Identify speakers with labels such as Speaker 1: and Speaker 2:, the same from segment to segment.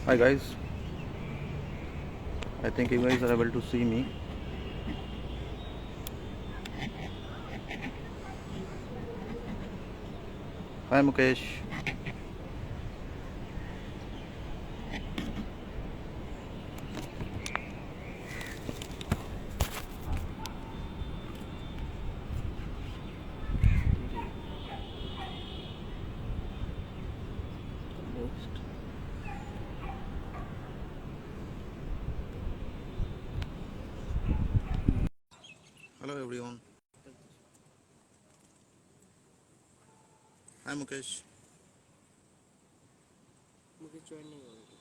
Speaker 1: Hi guys, I think you guys are able to see me. Hi Mukesh. Hello everyone. Hi Mukesh.
Speaker 2: मुझे join नहीं हो रही।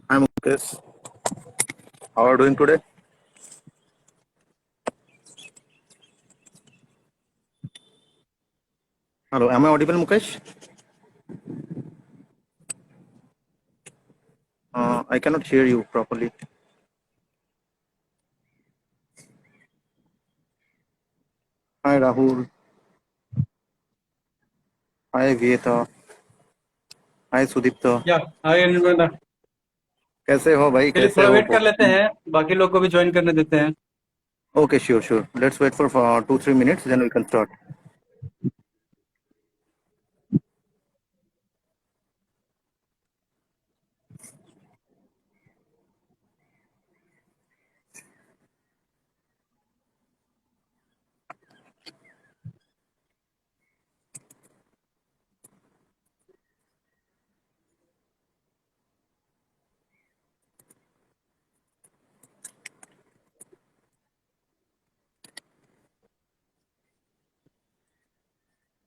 Speaker 1: Hi Mukesh. How are you doing today? Hello, am I audible Mukesh? I cannot hear you properly. Hi Rahul. Hi Vieta. Hi Sudipta.
Speaker 2: या हाय अनुराधा।
Speaker 1: कैसे हो भाई?
Speaker 2: चलिए
Speaker 1: कैसे
Speaker 2: थोड़ा
Speaker 1: हो?
Speaker 2: वेट कर लेते हैं, बाकी लोग को भी ज्वाइन करने देते हैं।
Speaker 1: Okay, sure. Let's wait for 2-3 minutes, then we can start.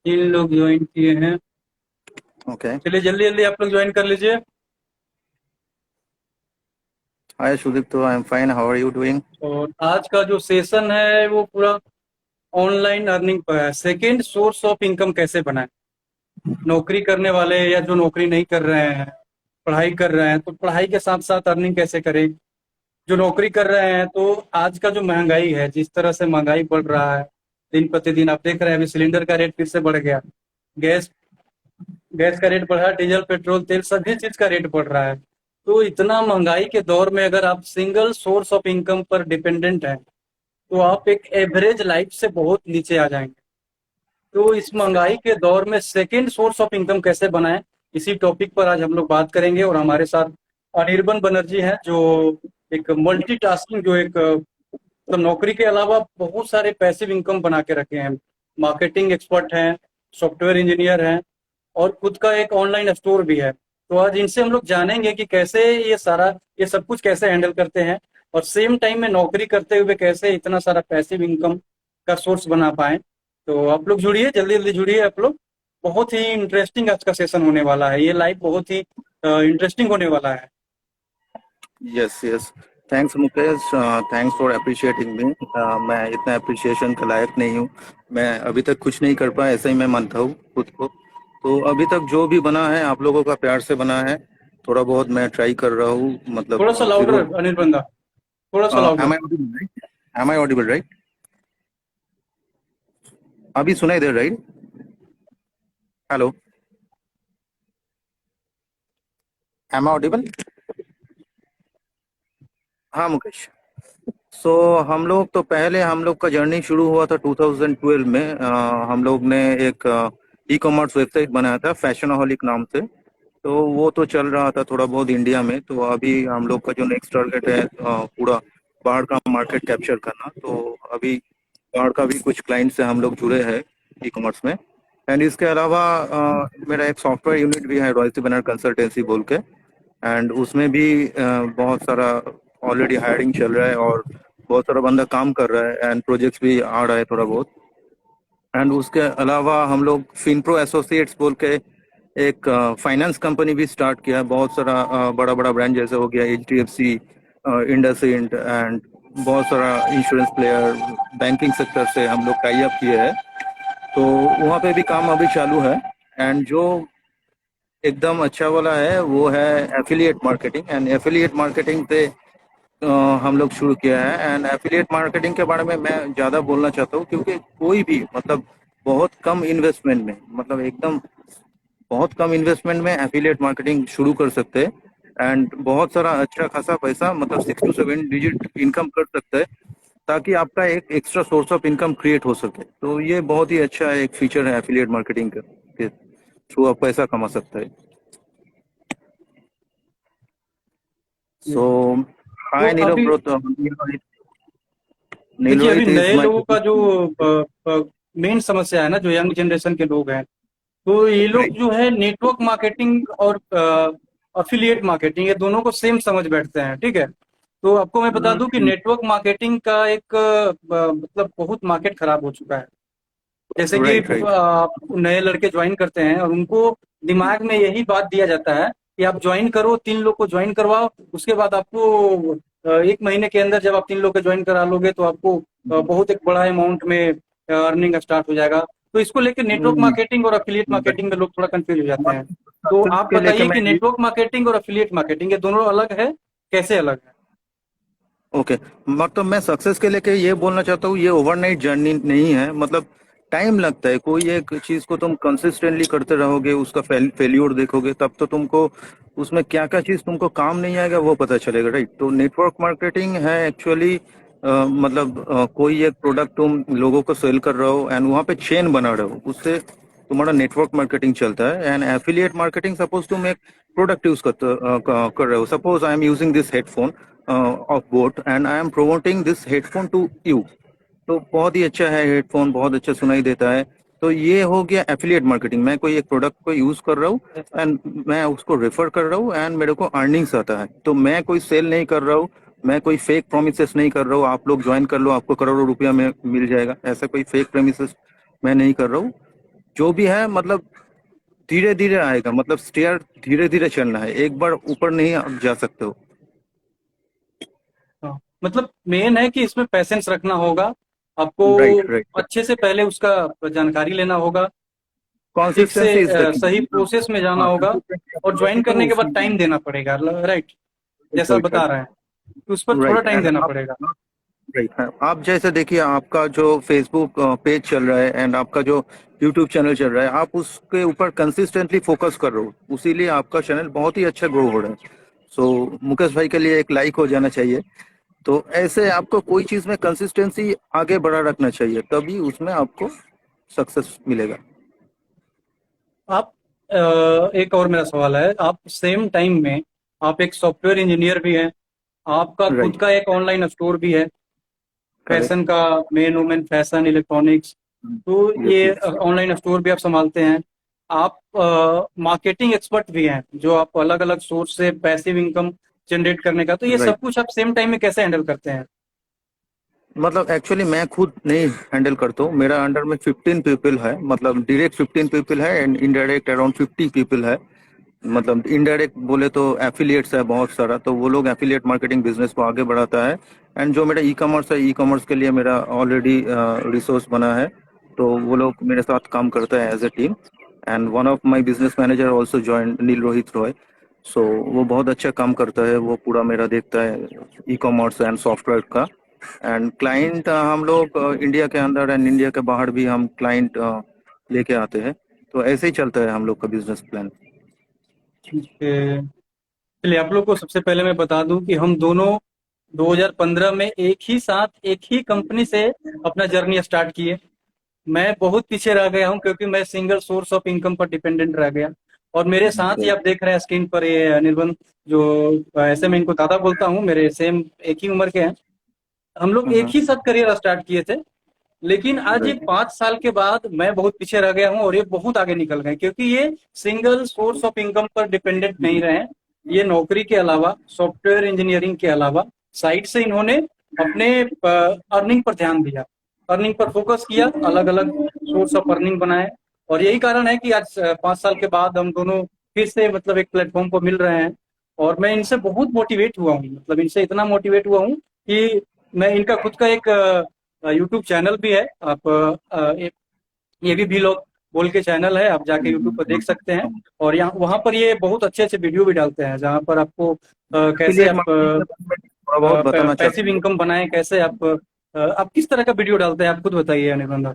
Speaker 2: तीन लोग ज्वाइन किए हैं।
Speaker 1: Okay.
Speaker 2: चलिए जल्दी जल्दी आप लोग ज्वाइन कर लीजिए।
Speaker 1: Hi Sudipta, I am fine. How are you doing?
Speaker 2: और आज का जो सेशन है वो पूरा ऑनलाइन अर्निंग पर है। सेकेंड सोर्स ऑफ इनकम कैसे बनाए। नौकरी करने वाले या जो नौकरी नहीं कर रहे हैं, पढ़ाई कर रहे हैं, तो पढ़ाई के साथ साथ अर्निंग कैसे करें। जो नौकरी कर रहे हैं तो आज का जो महंगाई है, जिस तरह से महंगाई बढ़ रहा है दिन प्रतिदिन, आप देख रहे हैं अभी सिलेंडर का रेट फिर से बढ़ गया। गैस गैस का रेट बढ़ा, डीजल पेट्रोल तेल सभी चीज का रेट बढ़ रहा है। तो इतना महंगाई के दौर में अगर आप सिंगल सोर्स ऑफ इनकम पर डिपेंडेंट हैं तो आप एक एवरेज लाइफ से बहुत नीचे आ जाएंगे। तो इस महंगाई के दौर में सेकेंड सोर्स ऑफ इनकम कैसे बनाएं, इसी टॉपिक पर आज हम लोग बात करेंगे। और हमारे साथ अनिर्बन बनर्जी हैं, जो एक मल्टीटास्किंग, जो एक तो नौकरी के अलावा बहुत सारे पैसिव इनकम बना के रखे हैं। मार्केटिंग एक्सपर्ट हैं, सॉफ्टवेयर इंजीनियर हैं, और खुद का एक ऑनलाइन स्टोर भी है। तो आज इनसे हम लोग जानेंगे कि कैसे ये सब कुछ कैसे हैंडल करते हैं, और सेम टाइम में नौकरी करते हुए कैसे इतना सारा पैसिव इनकम का सोर्स बना पाए। तो आप लोग जुड़िए, जल्दी जल्दी जुड़िए आप लोग। बहुत ही इंटरेस्टिंग आज का सेशन होने वाला है, ये लाइव बहुत ही इंटरेस्टिंग होने वाला है।
Speaker 1: Yes. Thanks Mukesh. Thanks for appreciating me. मैं इतना अप्रिसिएशन का लायक नहीं हूँ. मैं अभी तक कुछ नहीं कर पाया, ऐसा ही मैं मानता हूँ खुद को. तो अभी तक जो भी बना है आप लोगों का प्यार से बना है. थोड़ा बहुत मैं ट्राई कर रहा हूँ, मतलब
Speaker 2: थोड़ा सा लाउडर
Speaker 1: जरूर.
Speaker 2: अनिल बंदा, थोड़ा सा
Speaker 1: Am
Speaker 2: louder.
Speaker 1: I audible right? Am I audible right? अभी सुनाई दे right? Hello, am I audible? हाँ मुकेश. हम लोग तो पहले हम लोग का जर्नी शुरू हुआ था 2012 में. हम लोग ने एक ई कॉमर्स वेबसाइट बनाया था फैशनहॉलिक नाम से. तो वो तो चल रहा था थोड़ा बहुत इंडिया में. तो अभी हम लोग का जो नेक्स्ट टारगेट है पूरा बाहर का मार्केट कैप्चर करना. तो अभी बाहर का भी कुछ क्लाइंट से हम लोग जुड़े हैं ई कॉमर्स में. एंड इसके अलावा मेरा एक सॉफ्टवेयर यूनिट भी है, रॉयल्टी बैनर कंसल्टेंसी बोल के. एंड उसमें भी बहुत सारा ऑलरेडी हायरिंग चल रहा है और बहुत सारा बंदा काम कर रहा है एंड प्रोजेक्ट्स भी आ रहा है थोड़ा बहुत. एंड उसके अलावा हम लोग फिनप्रो एसोसिएट्स बोल के एक फाइनेंस कंपनी भी स्टार्ट किया है. बहुत सारा बड़ा बड़ा ब्रांड जैसे हो गया HDFC, इंडसइंड एंड बहुत सारा इंश्योरेंस प्लेयर, बैंकिंग सेक्टर से हम लोग टाई अप किए हैं. तो वहाँ पे भी काम अभी चालू है. एंड जो एकदम अच्छा वाला है वो है affiliate marketing. And affiliate marketing पे हम लोग शुरू किया है. एंड एफिलिएट मार्केटिंग के बारे में मैं ज़्यादा बोलना चाहता हूँ क्योंकि कोई भी मतलब बहुत कम इन्वेस्टमेंट में, मतलब एकदम बहुत कम इन्वेस्टमेंट में एफिलिएट मार्केटिंग शुरू कर सकते हैं एंड बहुत सारा अच्छा खासा पैसा, मतलब 6 to 7 डिजिट इनकम कर सकते हैं, ताकि आपका एक extra source of income create हो सके। तो ये बहुत ही अच्छा एक फीचर है एफिलिएट मार्केटिंग के थ्रू आप पैसा कमा सकते हैं। सो
Speaker 2: तो
Speaker 1: हाय नीरव
Speaker 2: अभी
Speaker 1: ब्रो, तो नील
Speaker 2: देखिए, अभी
Speaker 1: रोहित इज
Speaker 2: नए
Speaker 1: माय।
Speaker 2: लोगों का जो मेन समस्या है ना, जो यंग जनरेशन के लोग हैं, तो ये लोग
Speaker 1: राइट।
Speaker 2: जो है नेटवर्क मार्केटिंग और अफिलिएट मार्केटिंग, ये दोनों को सेम समझ बैठते हैं। ठीक है, तो आपको मैं बता दूं कि नेटवर्क मार्केटिंग का एक मतलब बहुत मार्केट खराब हो चुका है। जैसे कि
Speaker 1: राइट। राइट।
Speaker 2: आप नए लड़के ज्वाइन करते हैं और उनको दिमाग में यही बात दिया जाता है कि आप ज्वाइन करो, 3 लोग को ज्वाइन करवाओ, उसके बाद आपको 1 महीने के अंदर जब आप 3 लोग को ज्वाइन करा लोगे तो आपको बहुत एक बड़ा अमाउंट में अर्निंग स्टार्ट हो जाएगा। तो इसको लेकर नेटवर्क मार्केटिंग और अफिलिएट मार्केटिंग में लोग थोड़ा कंफ्यूज हो जाते हैं। तो
Speaker 1: सक्सेस
Speaker 2: आप
Speaker 1: के लेके
Speaker 2: बताइए
Speaker 1: मैं,
Speaker 2: कि नेटवर्क मार्केटिंग और अफिलिएट मार्केटिंग ये दोनों अलग है, कैसे अलग है?
Speaker 1: ओके, मतलब मैं सक्सेस के लेके ये बोलना चाहता हूँ, ये ओवरनाइट जर्नी नहीं है। मतलब टाइम लगता है, कोई एक चीज को तुम कंसिस्टेंटली करते रहोगे, उसका फेल्यूर देखोगे, तब तो तुमको उसमें क्या क्या चीज तुमको काम नहीं आएगा वो पता चलेगा, राइट। तो नेटवर्क मार्केटिंग है एक्चुअली, मतलब कोई एक प्रोडक्ट तुम लोगों को सेल कर रहे हो एंड वहाँ पे चेन बना रहे हो, उससे तुम्हारा नेटवर्क मार्केटिंग चलता है। एंड एफिलिएट मार्केटिंग, सपोज तुम एक प्रोडक्ट यूज कर रहे हो, suppose I am using this headphone of boAt and I am promoting this headphone to you. तो बहुत ही अच्छा है हेडफोन, बहुत अच्छा सुनाई देता है। तो ये हो गया एफिलिएट मार्केटिंग। मैं कोई एक प्रोडक्ट को यूज कर रहा हूँ एंड मैं उसको रेफर कर रहा हूँ एंड मेरे को अर्निंग्स आता है। तो मैं कोई सेल नहीं कर रहा हूँ, मैं कोई फेक प्रोमिसेस नहीं कर रहा हूँ, आप लोग ज्वाइन कर लो आपको करोड़ों रुपया में मिल जाएगा, ऐसा कोई फेक प्रोमिसेस मैं नहीं कर रहा हूँ। जो भी है मतलब धीरे धीरे आएगा, मतलब स्टेयर धीरे धीरे चलना है, एक बार ऊपर नहीं आप जा सकते हो।
Speaker 2: हाँ, मतलब मेन है कि इसमें पैसेंस रखना होगा आपको।
Speaker 1: राइट। राइट।
Speaker 2: अच्छे से पहले उसका जानकारी लेना होगा, ठीक से
Speaker 1: कंसिस्टेंसी इज द की,
Speaker 2: सही
Speaker 1: मतलब
Speaker 2: प्रोसेस में जाना
Speaker 1: हाँ
Speaker 2: होगा,
Speaker 1: कंसिस्टेंसी
Speaker 2: और ज्वाइन
Speaker 1: तो
Speaker 2: करने के बाद
Speaker 1: उसमें।
Speaker 2: टाइम देना पड़ेगा। राइट, जैसा
Speaker 1: राइट।
Speaker 2: बता रहे हैं, तो उस पर थोड़ा
Speaker 1: राइट
Speaker 2: टाइम
Speaker 1: एंड
Speaker 2: देना
Speaker 1: आप,
Speaker 2: पड़ेगा।
Speaker 1: राइट है, आप जैसे देखिए आपका जो फेसबुक पेज चल रहा है एंड आपका जो यूट्यूब चैनल चल रहा है, आप उसके ऊपर कंसिस्टेंटली फोकस कर रहे हो, उसीलिए आपका चैनल बहुत ही अच्छा ग्रो हो रहा है। सो मुकेश भाई के लिए एक लाइक हो जाना चाहिए। तो ऐसे आपको कोई चीज में कंसिस्टेंसी आगे बढ़ा रखना चाहिए, तभी उसमें आपको सक्सेस मिलेगा।
Speaker 2: आप एक और मेरा सवाल है, आप सेम टाइम में आप एक सॉफ्टवेयर इंजीनियर भी हैं, आपका खुद
Speaker 1: राइट।
Speaker 2: का एक ऑनलाइन स्टोर भी है, फैशन
Speaker 1: करेक्ट।
Speaker 2: का, मेन वुमेन फैशन इलेक्ट्रॉनिक्स, तो
Speaker 1: यस
Speaker 2: ये
Speaker 1: यस।
Speaker 2: ऑनलाइन स्टोर भी आप संभालते हैं। आप मार्केटिंग एक्सपर्ट भी हैं, जो आप अलग अलग सोर्स से पैसिव इनकम जनरेट करने का, तो ये
Speaker 1: राइट।
Speaker 2: सब कुछ आप सेम टाइम में कैसे हैंडल करते हैं?
Speaker 1: मतलब एक्चुअली मैं खुद नहीं हैंडल करता हूँ, मेरा अंडर में 15 पीपल है, मतलब डायरेक्ट 15 पीपल है एंड इनडायरेक्ट अराउंड 50 पीपल है। मतलब इनडायरेक्ट बोले तो एफिलिएट्स है बहुत सारा, तो वो लोग एफिलिएट मार्केटिंग बिजनेस को आगे बढ़ाता है। एंड जो मेरा ई कॉमर्स है, ई कॉमर्स के लिए मेरा ऑलरेडी रिसोर्स बना है, तो वो लोग मेरे साथ काम करते हैं as a team. And one of my business manager also join, Neel Rohit Roy. सो वो बहुत अच्छा काम करता है, वो पूरा मेरा देखता है ई कॉमर्स एंड सॉफ्टवेयर का। एंड क्लाइंट हम लोग इंडिया के अंदर एंड इंडिया के बाहर भी हम क्लाइंट लेके आते हैं। तो ऐसे ही चलता है हम लोग का बिजनेस प्लान।
Speaker 2: कि- चलिए, आप लोग को सबसे पहले मैं बता दूं कि हम दोनों 2015 में एक ही साथ एक ही कंपनी से अपना जर्नी स्टार्ट किए। मैं बहुत पीछे रह गया हूं, क्योंकि मैं सिंगल सोर्स ऑफ इनकम पर डिपेंडेंट रह गया। और मेरे साथ ही आप देख रहे हैं स्क्रीन पर ये निर्बंध, जो ऐसे मैं इनको दादा बोलता हूँ, मेरे सेम एक ही उम्र के हैं। हम लोग एक ही साथ करियर स्टार्ट किए थे, लेकिन आज ये
Speaker 1: राइट।
Speaker 2: 5 साल के बाद मैं बहुत पीछे रह गया हूँ और ये बहुत आगे निकल गए, क्योंकि ये सिंगल सोर्स ऑफ इनकम पर डिपेंडेंट नहीं रहे। ये नौकरी के अलावा, सॉफ्टवेयर इंजीनियरिंग के अलावा, साइड से इन्होंने अपने अर्निंग पर ध्यान दिया, अर्निंग पर फोकस किया, अलग अलग सोर्स ऑफ अर्निंग बनाए। और यही कारण है कि आज 5 साल के बाद हम दोनों फिर से मतलब एक प्लेटफॉर्म पर मिल रहे हैं। और मैं इनसे बहुत मोटिवेट हुआ हूँ, मतलब इनसे इतना मोटिवेट हुआ हूँ कि मैं, इनका खुद का एक यूट्यूब चैनल भी है। आप ये भी लोग बोल के चैनल है, आप जाके यूट्यूब पर देख सकते हैं। और यहाँ वहाँ पर ये बहुत अच्छे अच्छे वीडियो भी डालते हैं, जहाँ पर आपको कैसे
Speaker 1: एफिलिएट
Speaker 2: आप
Speaker 1: मार्केटिंग के बारे में थोड़ा बहुत बताना चाहता
Speaker 2: पैसिव
Speaker 1: हूँ।
Speaker 2: इनकम बनाएं, कैसे आप किस तरह का वीडियो डालते हैं, आप खुद बताइए अनिर्बंध।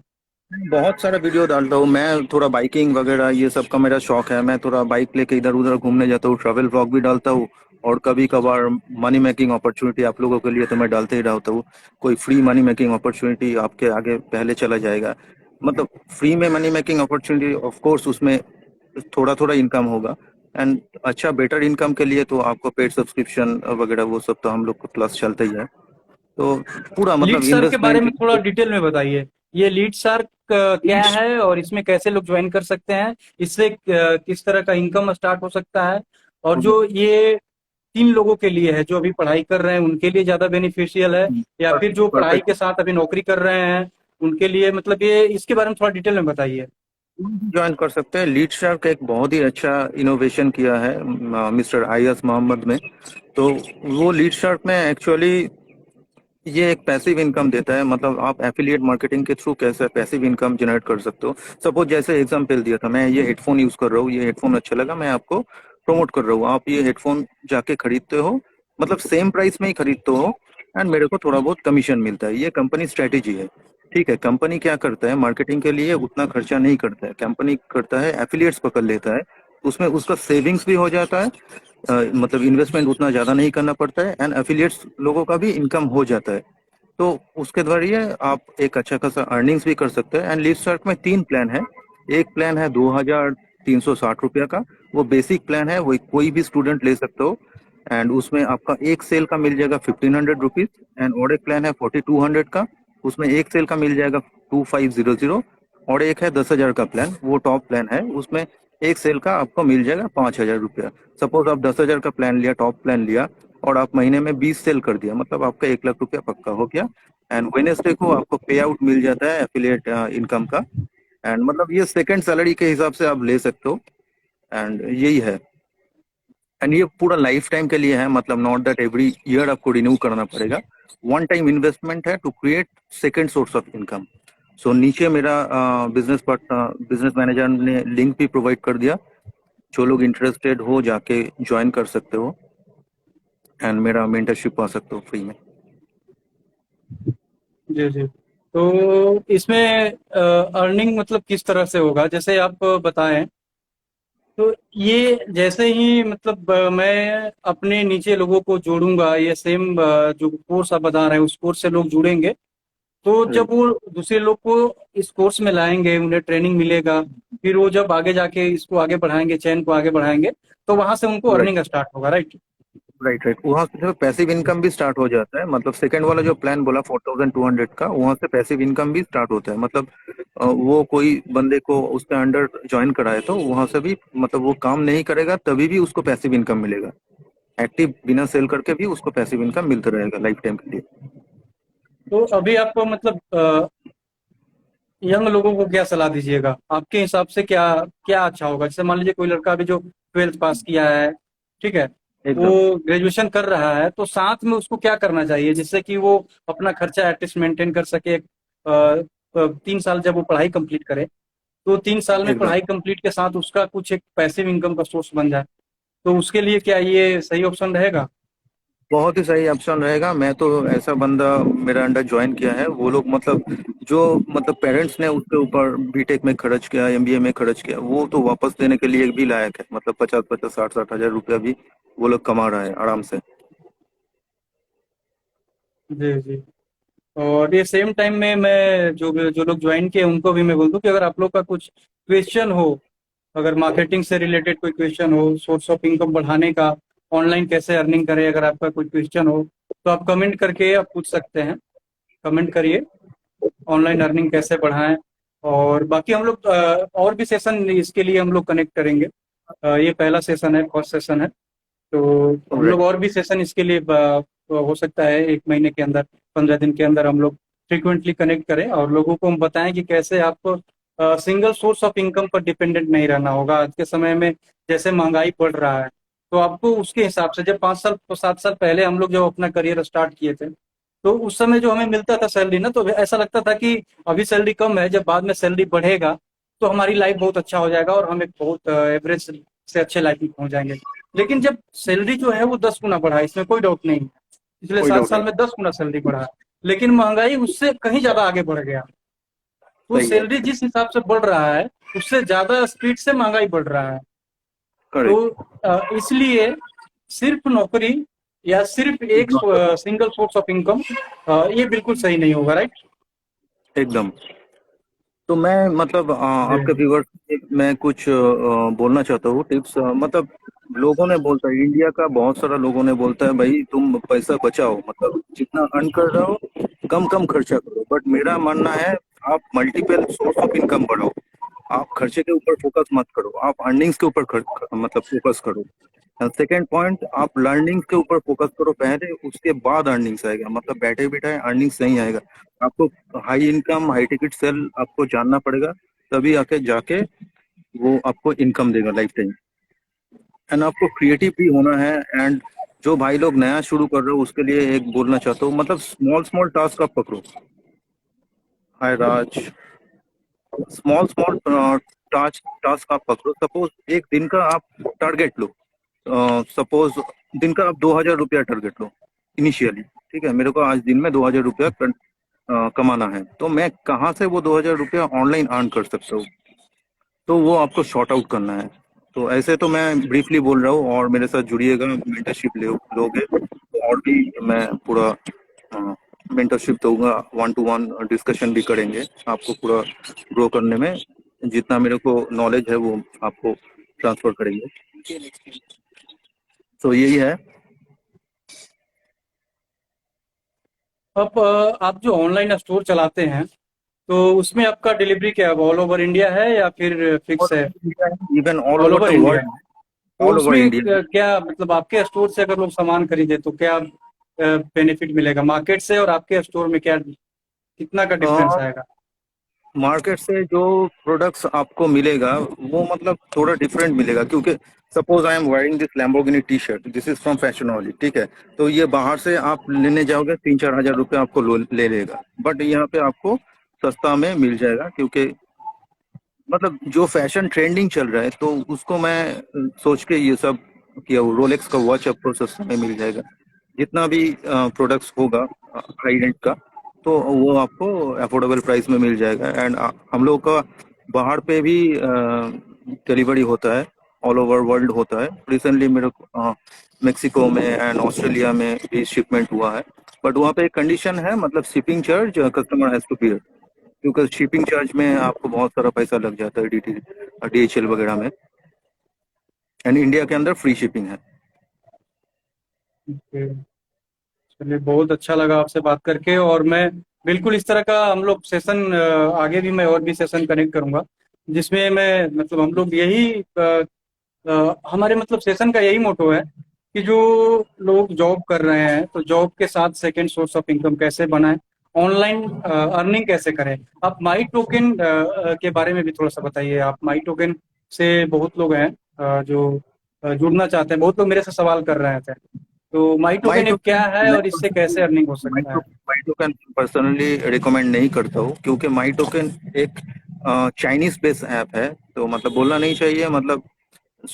Speaker 1: बहुत सारा वीडियो डालता हूँ मैं, थोड़ा बाइकिंग वगैरह ये सब का मेरा शौक है। मैं थोड़ा बाइक लेके इधर उधर घूमने जाता हूँ, ट्रैवल व्लॉग भी डालता हूँ। और कभी कभार मनी मेकिंग अपॉर्चुनिटी आप लोगों के लिए तो मैं डालते ही डालता हूँ। कोई फ्री मनी मेकिंग अपॉर्चुनिटी आपके आगे पहले चला जाएगा। मतलब फ्री में money making opportunity, of course उसमें थोड़ा थोड़ा इनकम होगा। एंड अच्छा बेटर इनकम के लिए तो आपको पेड सब्सक्रिप्शन वगैरह वो सब तो हम लोग को प्लस चलता ही है। तो पूरा
Speaker 2: लीड
Speaker 1: मतलब
Speaker 2: शार्क के बारे
Speaker 1: इन्वेस्टमेंट।
Speaker 2: में थोड़ा डिटेल में बताइए। ये लीड शार्क क्या है और इसमें कैसे लोग ज्वाइन कर सकते हैं? इससे किस तरह का इनकम स्टार्ट हो सकता है? और जो ये 3 लोगों के लिए है जो अभी पढ़ाई कर रहे हैं उनके लिए ज्यादा बेनिफिशियल है, या फिर जो पढ़ाई
Speaker 1: परफेक्ट।
Speaker 2: के साथ अभी नौकरी कर रहे हैं उनके लिए, मतलब ये इसके बारे में थोड़ा डिटेल में बताइए।
Speaker 1: ज्वाइन कर सकते हैं। लीड शार्क एक बहुत ही अच्छा इनोवेशन किया है मिस्टर आयस मोहम्मद में। तो वो लीड शार्क में एक्चुअली ये एक पैसिव इनकम देता है। मतलब आप एफिलिएट मार्केटिंग के थ्रू कैसे पैसिव इनकम जनरेट कर सकते हो। सपोज जैसे एग्जांपल दिया था, मैं ये हेडफोन यूज कर रहा हूँ, ये हेडफोन अच्छा लगा, मैं आपको प्रमोट कर रहा हूँ, आप ये हेडफोन जाके खरीदते हो, मतलब सेम प्राइस में ही खरीदते हो, एंड मेरे को थोड़ा बहुत कमीशन मिलता है। ये कंपनी स्ट्रेटेजी है। ठीक है, कंपनी क्या करता है, मार्केटिंग के लिए उतना खर्चा नहीं करता है। कंपनी करता है एफिलिएट्स पकड़ लेता है, उसमें उसका सेविंग्स भी हो जाता है। मतलब इन्वेस्टमेंट उतना ज्यादा नहीं करना पड़ता है, एंड एफिलिएट्स लोगों का भी इनकम हो जाता है। तो उसके जरिए आप एक अच्छा खासा अर्निंग्स भी कर सकते हैं। एंड लीड स्टार्ट में 3 प्लान है। एक प्लान है 2360 रुपया का, वो बेसिक प्लान है, वो कोई भी स्टूडेंट ले सकते हो। एंड उसमें आपका एक सेल का मिल जाएगा 1500 रुपीज। एंड और एक प्लान है 4200 का, उसमें एक सेल का मिल जाएगा 2500। और एक है 10,000 का प्लान, वो टॉप प्लान है, उसमें एक सेल का आपको मिल जाएगा 5,000 रुपया। सपोज आप 10,000 का प्लान लिया, टॉप प्लान लिया, और आप महीने में 20 सेल कर दिया, मतलब आपका 1 लाख रुपया पक्का हो गया। एंड वेनेसडे को आपको पे आउट मिल जाता है एफिलिएट इनकम का। एंड मतलब ये सेकंड सैलरी के हिसाब से आप ले सकते हो। एंड यही है। एंड ये पूरा लाइफ टाइम के लिए है, मतलब नॉट दैट एवरी ईयर आपको रिन्यू करना पड़ेगा। वन टाइम इन्वेस्टमेंट है to create second source of income. So नीचे मेरा बिजनेस मैनेजर ने लिंक भी प्रोवाइड कर दिया, जो लोग इंटरेस्टेड हो जाके ज्वाइन कर सकते हो, एंड मेरा मेंटरशिप पा सकते हो फ्री में।
Speaker 2: जी जी। तो इसमें अर्निंग मतलब किस तरह से होगा, जैसे आप बताएं। तो ये जैसे ही मतलब मैं अपने नीचे लोगों को जोड़ूंगा, ये सेम जो कोर्स आप बता रहे हैं उस कोर्स से लोग जुड़ेंगे, तो जब वो दूसरे लोग को इस कोर्स में लाएंगे, उन्हें ट्रेनिंग मिलेगा, फिर वो जब आगे जाके इसको आगे बढ़ाएंगे, चैन को आगे बढ़ाएंगे, तो वहां से उनको
Speaker 1: राइट,
Speaker 2: अर्निंग स्टार्ट होगा, राइट?
Speaker 1: Right, right. वहां से पैसिव इनकम भी स्टार्ट हो जाता है। मतलब सेकंड वाला जो प्लान बोला 4200 का, वहां से पैसिव इनकम भी स्टार्ट होता है। मतलब वो कोई बंदे को उसके अंडर ज्वाइन कराए तो वहां से भी, मतलब वो काम नहीं करेगा तभी भी उसको पैसिव इनकम मिलेगा। एक्टिव बिना सेल करके भी उसको पैसिव इनकम मिलता रहेगा लाइफ टाइम के लिए।
Speaker 2: तो अभी आप मतलब यंग लोगों को क्या सलाह दीजिएगा आपके हिसाब से? क्या क्या अच्छा होगा? जैसे मान लीजिए कोई लड़का अभी जो 12th पास किया है, ठीक है, वो
Speaker 1: एकदम।
Speaker 2: ग्रेजुएशन कर रहा है, तो साथ में उसको क्या करना चाहिए जिससे कि वो अपना खर्चा एटलीस्ट मेंटेन कर सके? 3 साल जब वो पढ़ाई कंप्लीट करे, तो 3 साल में
Speaker 1: एकदम
Speaker 2: पढ़ाई कंप्लीट के साथ उसका कुछ एक पैसिव इनकम का सोर्स बन जाए, तो उसके लिए क्या ये सही ऑप्शन रहेगा?
Speaker 1: बहुत ही सही ऑप्शन रहेगा। मैं तो ऐसा बंदा मेरा अंडर ज्वाइन किया है, वो लोग मतलब जो मतलब पेरेंट्स ने उसके ऊपर बीटेक में खर्च किया, एमबीए में खर्च किया, वो तो वापस देने के लिए भी लायक है। मतलब 50-50, 60-60 हजार रुपया भी वो लोग कमा रहे हैं आराम से।
Speaker 2: जी जी। और ये सेम टाइम में मैं जो जो लोग ज्वाइन किए उनको भी मैं बोल दूं कि अगर आप लोग का कुछ क्वेश्चन हो, अगर मार्केटिंग से रिलेटेड कोई क्वेश्चन हो, सोर्स ऑफ इनकम बढ़ाने का, ऑनलाइन कैसे अर्निंग करें, अगर आपका कोई क्वेश्चन हो तो आप कमेंट करके आप पूछ सकते हैं। कमेंट करिए, ऑनलाइन अर्निंग कैसे बढ़ाएं। और बाकी हम लोग और भी सेशन इसके लिए हम लोग कनेक्ट करेंगे। ये पहला सेशन है, फर्स्ट सेशन है। तो हम लोग और भी सेशन इसके लिए हो सकता है 1 महीने के अंदर, 15 दिन के अंदर हम लोग फ्रिक्वेंटली कनेक्ट करें और लोगों को हम बताएं कि कैसे आपको सिंगल सोर्स ऑफ इनकम पर डिपेंडेंट नहीं रहना होगा। आज के समय में जैसे महंगाई बढ़ रहा है, तो आपको उसके हिसाब से, जब 5 साल 7 साल पहले हम लोग जब अपना करियर स्टार्ट किए थे, तो उस समय जो हमें मिलता था सैलरी ना, तो ऐसा लगता था कि अभी सैलरी कम है, जब बाद में सैलरी बढ़ेगा तो हमारी लाइफ बहुत अच्छा हो जाएगा और हम एक बहुत एवरेज से अच्छे लाइफ में पहुंच जाएंगे। लेकिन जब सैलरी जो है वो 10 गुना बढ़ा है, इसमें कोई डाउट नहीं है। पिछले
Speaker 1: कोई
Speaker 2: सात
Speaker 1: डाउट
Speaker 2: साल
Speaker 1: नहीं।
Speaker 2: में 10 गुना सैलरी बढ़ा है, लेकिन महंगाई उससे कहीं ज्यादा आगे बढ़ गया। तो
Speaker 1: सही है।
Speaker 2: सैलरी जिस हिसाब से बढ़ रहा है उससे ज्यादा स्पीड से महंगाई बढ़ रहा है। तो
Speaker 1: करेक्ट।
Speaker 2: इसलिए सिर्फ नौकरी या सिर्फ एक सिंगल सोर्स ऑफ इनकम ये बिल्कुल सही नहीं होगा, राइट?
Speaker 1: एकदम। तो मैं मतलब आपके व्यूअर्स मैं कुछ बोलना चाहता हूँ टिप्स, मतलब लोगों ने बोलता है, इंडिया का बहुत सारा लोगों ने बोलता है भाई तुम पैसा बचाओ, मतलब जितना अर्न कर रहे हो कम कम खर्चा करो, बट मेरा मानना है आप मल्टीपल सोर्स ऑफ इनकम बढ़ाओ। आप खर्चे के ऊपर फोकस मत करो, आप अर्निंग्स के ऊपर मतलब फोकस करो। सेकेंड पॉइंट, आप लर्निंग के ऊपर फोकस करो पहले, उसके बाद अर्निंग्स आएगा, मतलब बैठे बिठाए अर्निंग्स नहीं आएगा। आपको high income high ticket sale आपको जानना पड़ेगा, तभी आके जाके वो आपको इनकम देगा लाइफ टाइम। एंड आपको क्रिएटिव भी होना है। एंड जो भाई लोग नया शुरू कर रहे हो उसके लिए एक बोलना चाहता हूँ, मतलब स्मॉल स्मॉल टास्क आप पकड़ो। हाय राज। स्मॉल स्मॉल टास्क टास्क आप पकड़ो। सपोज एक दिन का आप टारगेट लो, सपोज दिन का आप 2,000 रुपया टारगेट लो इनिशियली। ठीक है, मेरे को आज दिन में 2,000 रुपया कमाना है, तो मैं कहाँ से वो 2,000 रुपया ऑनलाइन अर्न कर सकता हूँ, तो वो आपको शॉर्ट आउट करना है। तो ऐसे तो मैं ब्रीफली बोल रहा हूँ, और मेरे साथ जुड़िएगा, मेंटरशिप लोगे तो और भी मैं पूरा मेंटरशिप दूंगा, 1-to-1 डिस्कशन भी करेंगे आपको पूरा ग्रो करने में। जितना मेरे को नॉलेज है वो आपको ट्रांसफर करेंगे। तो यही है।
Speaker 2: अब आप जो ऑनलाइन स्टोर चलाते हैं तो उसमें आपका डिलीवरी क्या है, ऑल ओवर इंडिया है या फिर फिक्स है?
Speaker 1: Even all
Speaker 2: all
Speaker 1: over
Speaker 2: over
Speaker 1: the
Speaker 2: India
Speaker 1: world.
Speaker 2: है। तो
Speaker 1: ऑल ओवर
Speaker 2: उसमें
Speaker 1: इंडिया।
Speaker 2: क्या मतलब आपके स्टोर से अगर लोग सामान खरीदे तो क्या बेनिफिट मिलेगा मार्केट से, और आपके स्टोर में क्या कितना का डिफरेंस आएगा?
Speaker 1: मार्केट से जो प्रोडक्ट्स आपको मिलेगा वो मतलब थोड़ा डिफरेंट मिलेगा, क्योंकि suppose I am wearing this Lamborghini T shirt, this is from Fashionholic, ठीक है। तो ये बाहर से आप लेने जाओगे 3-4 हज़ार रुपये आपको ले लेगा, बट यहाँ पे आपको सस्ता में मिल जाएगा, क्योंकि मतलब जो फैशन ट्रेंडिंग चल रहा है तो उसको मैं सोच के ये सब किया हूँ। रोलेक्स का वॉच आपको सस्ते में मिल जाएगा, जितना भी प्रोडक्ट्स होगा हाई एंड का, तो वो आपको अफोर्डेबल प्राइस में मिल जाएगा। एंड हम लोग का बाहर पे भी डिलीवरी होता है, ऑल ओवर वर्ल्ड होता है। रिसेंटली मेरे को मेक्सिको में एंड ऑस्ट्रेलिया में भी शिपमेंट हुआ है, बट वहाँ पे एक कंडीशन है, मतलब shipping charge customer has to pay, क्योंकि शिपिंग चार्ज में आपको बहुत सारा पैसा लग जाता है DHL वगैरह में। एंड इंडिया के अंदर फ्री शिपिंग है।
Speaker 2: ओके, चलिए बहुत अच्छा लगा आपसे बात करके। और मैं बिल्कुल इस तरह का हम लोग सेशन आगे भी मैं और भी सेशन कनेक्ट करूंगा जिसमें मैं मतलब हम लोग यही हमारे मतलब सेशन का यही मोटो है कि जो लोग जॉब कर रहे हैं तो जॉब के साथ सेकंड सोर्स ऑफ इनकम कैसे बनाएं, ऑनलाइन अर्निंग कैसे करें। आप माई टोकन के बारे में भी थोड़ा सा बताइए। आप माई टोकन से बहुत लोग हैं जो जुड़ना चाहते हैं, बहुत लोग मेरे से सवाल कर रहे थे। तो माई
Speaker 1: माई
Speaker 2: टोकन ऐप क्या
Speaker 1: टोकन
Speaker 2: है
Speaker 1: मैं
Speaker 2: और इससे कैसे अर्निंग हो सकता है?
Speaker 1: माई टोकन पर्सनली रिकमेंड नहीं करता हूँ, क्योंकि माई टोकन एक चाइनीज बेस्ड ऐप है, तो मतलब बोलना नहीं चाहिए, मतलब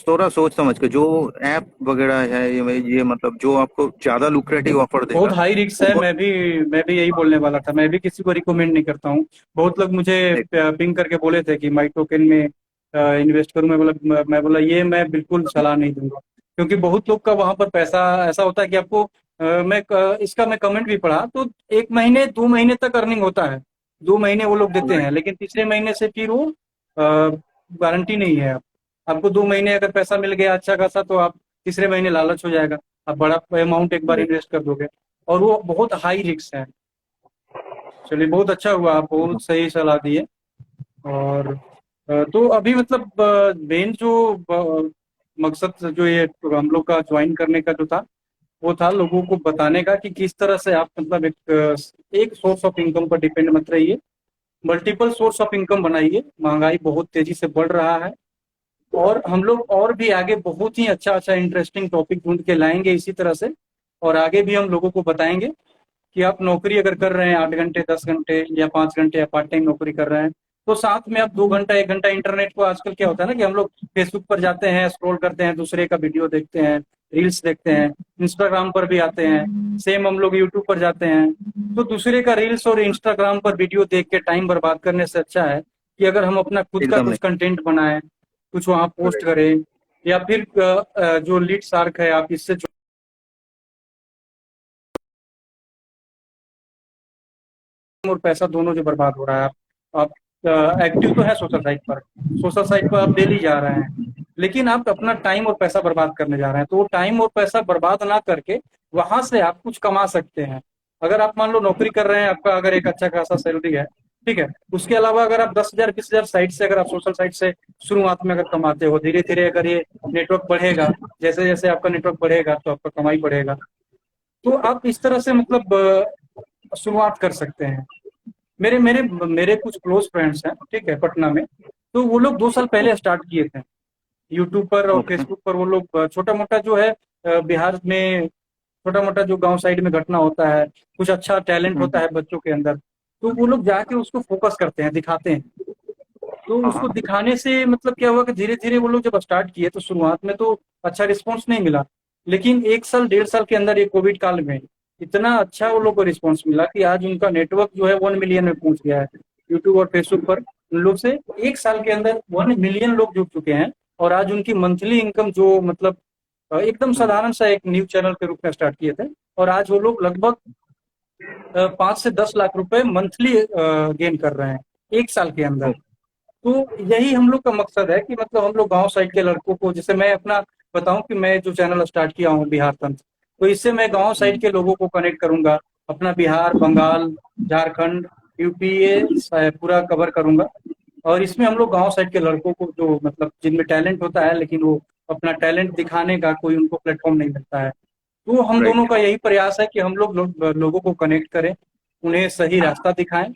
Speaker 1: थोड़ा सोच समझ के जो ऐप वगैरह है, ये मतलब जो आपको ज्यादा लुक्रेटिव ऑफर
Speaker 2: बहुत
Speaker 1: देगा
Speaker 2: हाई रिस्क है।
Speaker 1: वो
Speaker 2: मैं भी यही बोलने वाला था। मैं भी किसी को रिकमेंड नहीं करता हूँ। बहुत लोग मुझे पिंग करके बोले थे कि माई टोकन में इन्वेस्ट करूं। मैं बोला ये मैं बिल्कुल सलाह नहीं दूंगा, क्योंकि बहुत लोग का वहां पर पैसा ऐसा होता है कि आपको इसका मैं कमेंट भी पढ़ा तो 1 महीने 2 महीने तक अर्निंग होता है। 2 महीने वो लोग देते हैं, लेकिन तीसरे महीने से फिर वो गारंटी नहीं है। आपको 2 महीने अगर पैसा मिल गया अच्छा खासा तो आप तीसरे महीने लालच हो जाएगा, आप बड़ा अमाउंट एक बार इन्वेस्ट कर दोगे, और वो बहुत हाई रिस्क है। चलिए बहुत अच्छा हुआ, आप बहुत सही सलाह दिए। और तो अभी मतलब मेन जो मकसद जो ये हम लोग का ज्वाइन करने का जो था वो था लोगों को बताने का कि किस तरह से आप मतलब एक सोर्स ऑफ इनकम पर डिपेंड मत रहिए, मल्टीपल सोर्स ऑफ इनकम बनाइए। महंगाई बहुत तेजी से बढ़ रहा है, और हम लोग और भी आगे बहुत ही अच्छा अच्छा इंटरेस्टिंग टॉपिक ढूंढ के लाएंगे इसी तरह से। और आगे भी हम लोगों को बताएंगे कि आप नौकरी अगर कर रहे हैं 8 घंटे 10 घंटे या 5 घंटे या पार्ट टाइम नौकरी कर रहे हैं तो साथ में आप 2 घंटा 1 घंटा इंटरनेट को, आजकल क्या होता है ना कि हम लोग फेसबुक पर जाते हैं, स्क्रॉल करते हैं, दूसरे का वीडियो देखते हैं, रील्स देखते हैं, इंस्टाग्राम पर भी आते हैं, सेम हम लोग यूट्यूब पर जाते हैं। तो दूसरे का रील्स और इंस्टाग्राम पर वीडियो देख के टाइम बर्बाद करने से अच्छा है कि अगर हम अपना खुद का
Speaker 1: एकदम
Speaker 2: कुछ
Speaker 1: नहीं।
Speaker 2: कंटेंट बनाएं, कुछ वहां पोस्ट
Speaker 1: राइट।
Speaker 2: करें, या फिर जो लीड शार्क है आप इससे और पैसा दोनों जो बर्बाद हो रहा है। आप एक्टिव तो है सोशल साइट पर, सोशल साइट पर आप डेली जा रहे हैं, लेकिन आप अपना टाइम और पैसा बर्बाद करने जा रहे हैं। तो वो टाइम और पैसा बर्बाद ना करके वहां से आप कुछ कमा सकते हैं। अगर आप मान लो नौकरी कर रहे हैं, आपका अगर एक अच्छा खासा सैलरी है, ठीक है, उसके अलावा अगर आप 10,000 20,000 साइट से, अगर आप सोशल साइट से शुरुआत में अगर कमाते हो, धीरे धीरे अगर ये नेटवर्क बढ़ेगा, जैसे जैसे आपका नेटवर्क बढ़ेगा तो आपका कमाई बढ़ेगा। तो आप इस तरह से मतलब शुरुआत कर सकते हैं। मेरे मेरे मेरे कुछ क्लोज फ्रेंड्स हैं, ठीक है, पटना में। तो वो लोग 2 साल पहले स्टार्ट किए थे यूट्यूब पर और
Speaker 1: ओके।
Speaker 2: फेसबुक पर। वो लोग छोटा मोटा जो है बिहार में छोटा मोटा जो गांव साइड में घटना होता है, कुछ अच्छा टैलेंट होता है बच्चों के अंदर, तो वो लोग जाके उसको फोकस करते हैं, दिखाते हैं। तो
Speaker 1: हाँ
Speaker 2: उसको
Speaker 1: हाँ।
Speaker 2: दिखाने से मतलब क्या हुआ कि धीरे धीरे वो लोग जब स्टार्ट किए तो शुरुआत में तो अच्छा रिस्पॉन्स नहीं मिला, लेकिन 1 साल 1.5 साल के अंदर ये कोविड काल में इतना अच्छा वो लोग को रिस्पॉन्स मिला कि आज उनका नेटवर्क जो है 1 मिलियन में पहुंच गया है। यूट्यूब और फेसबुक पर उन लोग से 1 साल के अंदर 1 मिलियन लोग जुड़ चुके हैं। और आज उनकी मंथली इनकम जो मतलब एकदम साधारण सा एक न्यूज चैनल के रूप में स्टार्ट किए थे, और आज वो लोग लगभग 5 से 10 लाख रुपए मंथली गेन कर रहे हैं 1 साल के अंदर।
Speaker 1: ओ,
Speaker 2: तो यही हम लोग का मकसद है कि मतलब हम लोग गांव साइड के लड़कों को, जैसे मैं अपना बताऊं कि मैं जो चैनल स्टार्ट किया हूँ बिहार तंत्र, तो इससे मैं गांव साइड के लोगों को कनेक्ट करूंगा, अपना बिहार, बंगाल, झारखंड, यूपी, ये पूरा कवर करूंगा। और इसमें हम लोग गांव साइड के लड़कों को जो मतलब जिनमें टैलेंट होता है लेकिन वो अपना टैलेंट दिखाने का कोई उनको प्लेटफॉर्म नहीं मिलता है, तो हम दोनों
Speaker 1: राइट।
Speaker 2: का यही प्रयास है कि हम लोगों को कनेक्ट करें, उन्हें सही रास्ता दिखाएं।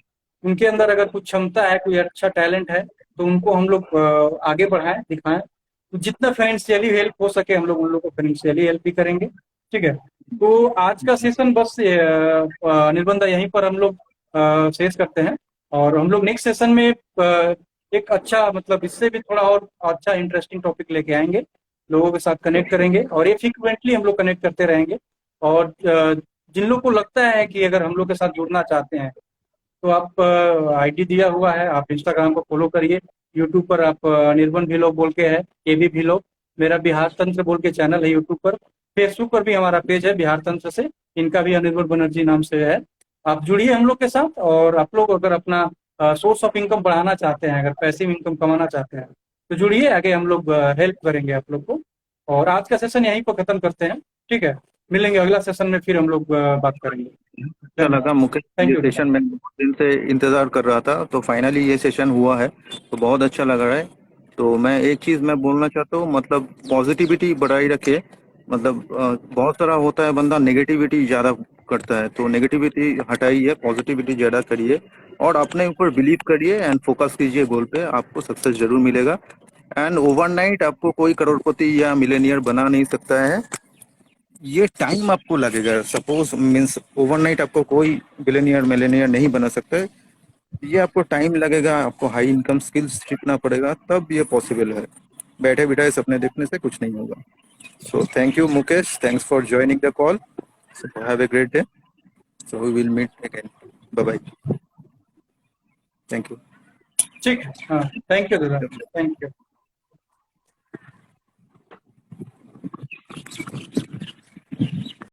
Speaker 2: उनके अंदर अगर कुछ क्षमता है, कोई अच्छा टैलेंट है, तो उनको हम लोग आगे बढ़ाएं, दिखाएं। तो जितना फाइनेंशियली हेल्प हो सके हम लोग उन लोगों को फाइनेंशियली हेल्प भी करेंगे। ठीक है। तो आज का सेशन बस निर्बंधा यहीं पर हम लोग शेष करते हैं। और हम लोग नेक्स्ट सेशन में एक अच्छा मतलब इससे भी थोड़ा और अच्छा इंटरेस्टिंग टॉपिक लेके आएंगे, लोगों के साथ कनेक्ट करेंगे, और ये फ्रिक्वेंटली हम लोग कनेक्ट करते रहेंगे। और जिन लोग को लगता है कि अगर हम लोग के साथ जुड़ना चाहते हैं, तो आप आईडी दिया हुआ है, आप इंस्टाग्राम को फॉलो करिए। यूट्यूब पर आप निर्बन भिलोग बोल के है, केबी भिलोग, मेरा बिहार तंत्र बोल के चैनल है यूट्यूब पर। फेसबुक पर भी हमारा पेज है बिहार तंत्र से, इनका भी अनिर्बन बनर्जी नाम से है। आप जुड़िए हम लोग के साथ, और आप लोग अगर अपना सोर्स ऑफ इनकम बढ़ाना चाहते हैं, अगर पैसिव इनकम कमाना चाहते हैं, तो जुड़िए, आगे हम लोग हेल्प करेंगे आप लोग को। और आज का सेशन यहीं पर खत्म करते हैं। ठीक है, मिलेंगे अगला सेशन में, फिर हम लोग बात करेंगे।
Speaker 1: अच्छा
Speaker 2: धन्यवाद।
Speaker 1: लगा मुकेश,
Speaker 2: थैंक
Speaker 1: ये
Speaker 2: यू।
Speaker 1: सेशन मैं बहुत दिन से इंतजार कर रहा था, तो फाइनली ये सेशन हुआ है, तो बहुत अच्छा लग रहा है। तो मैं एक चीज मैं बोलना चाहता हूँ, मतलब पॉजिटिविटी बढ़ाई रखे। मतलब बहुत सारा होता है बंदा नेगेटिविटी ज्यादा करता है, तो नेगेटिविटी हटाइए, पॉजिटिविटी ज्यादा करिए, और अपने ऊपर बिलीव करिए एंड फोकस कीजिए गोल पे, आपको सक्सेस जरूर मिलेगा। एंड ओवरनाइट आपको कोई करोड़पति या मिलेनियर बना नहीं सकता है, ये टाइम आपको लगेगा। सपोज मीन्स ओवरनाइट आपको कोई बिलियनियर मिलेनियर नहीं बना सकता है, ये आपको टाइम लगेगा, आपको हाई इनकम स्किल्स सीखना पड़ेगा, तब ये पॉसिबल है। बैठे बिठाए सपने देखने से कुछ नहीं होगा। So thank you Mukesh, thanks for joining the call. So have a great day. So we will meet again. Bye bye. Thank you.
Speaker 2: ठीक है, हाँ, थैंक यू दादा, थैंक यू।